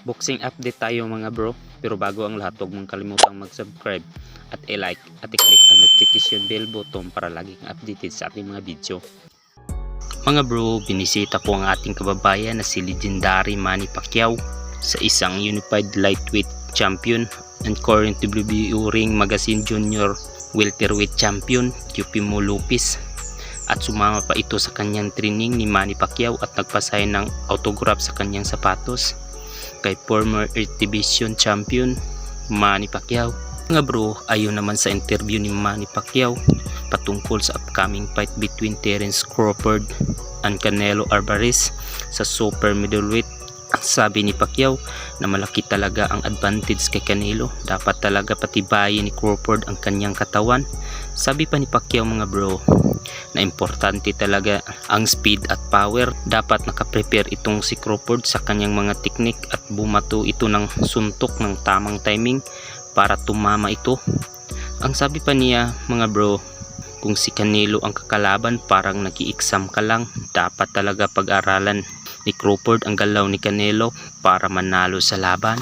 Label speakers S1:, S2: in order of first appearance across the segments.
S1: Boxing update tayo mga bro. Pero bago ang lahat, huwag mong kalimutang mag-subscribe at i-like at i-click ang notification bell button para laging updated sa ating mga video. Mga bro, binisita ko ang ating kababayan na si legendary Manny Pacquiao sa isang unified lightweight champion and current WBO Ring Magazine Junior welterweight champion Eufimo Lopez. At sumama pa ito sa kanyang training ni Manny Pacquiao at nagpasign ng autograph sa kanyang sapatos kay former Earth Division champion Manny Pacquiao. Mga bro, ayon naman sa interview ni Manny Pacquiao patungkol sa upcoming fight between Terence Crawford and Canelo Alvarez sa super middleweight, ang sabi ni Pacquiao na malaki talaga ang advantage kay Canelo. Dapat talaga patibayin ni Crawford ang kanyang katawan. Sabi pa ni Pacquiao mga bro na importante talaga ang speed at power. Dapat nakaprepare itong si Crawford sa kanyang mga teknik at bumato ito ng suntok ng tamang timing para tumama ito. Ang sabi pa niya mga bro, kung si Canelo ang kakalaban parang nag-i-exam ka lang. Dapat talaga pag-aralan ni Crawford ang galaw ni Canelo para manalo sa laban.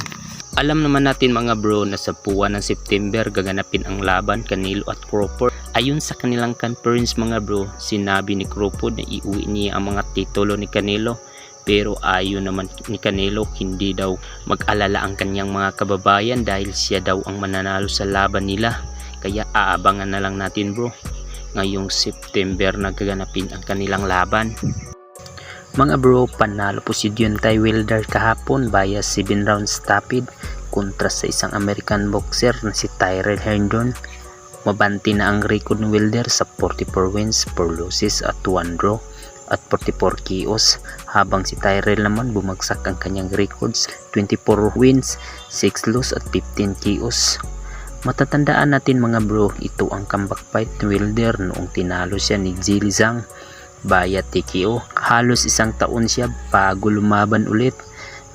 S1: Alam naman natin mga bro na sa buwan ng September gaganapin ang laban Canelo at Crawford. Ayon sa kanilang conference mga bro, sinabi ni Crawford na iuwi niya ang mga titulo ni Canelo. Pero ayon naman ni Canelo, hindi daw mag-alala ang kanyang mga kababayan dahil siya daw ang mananalo sa laban nila. Kaya aabangan na lang natin bro, ngayong September na gaganapin ang kanilang laban. Mga bro, panalo po si Deontay Wilder kahapon via 7 rounds stoppage kontra sa isang American boxer na si Tyrell Herndon. Mabanti na ang record ni Wilder sa 44 wins, 4 losses at 1 draw at 44 KOs, habang si Tyrell naman bumagsak ang kanyang records, 24 wins, 6 losses at 15 KOs. Matatandaan natin mga bro, ito ang comeback fight ni Wilder noong tinalo siya ni Zhilei Zhang via TKO. Halos isang taon siya bago lumaban ulit.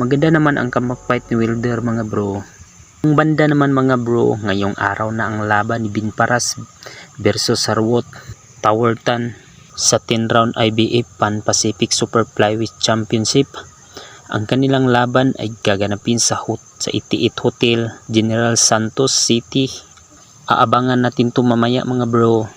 S1: Maganda naman ang comeback fight ni Wilder mga bro. Ang banda naman mga bro, ngayong araw na ang laban ni Binparas versus Harwood Towerton sa 10 round IBF Pan Pacific Super Flyweight Championship. Ang kanilang laban ay gaganapin sa 88 Hotel General Santos City. Aabangan natin to mamaya mga bro.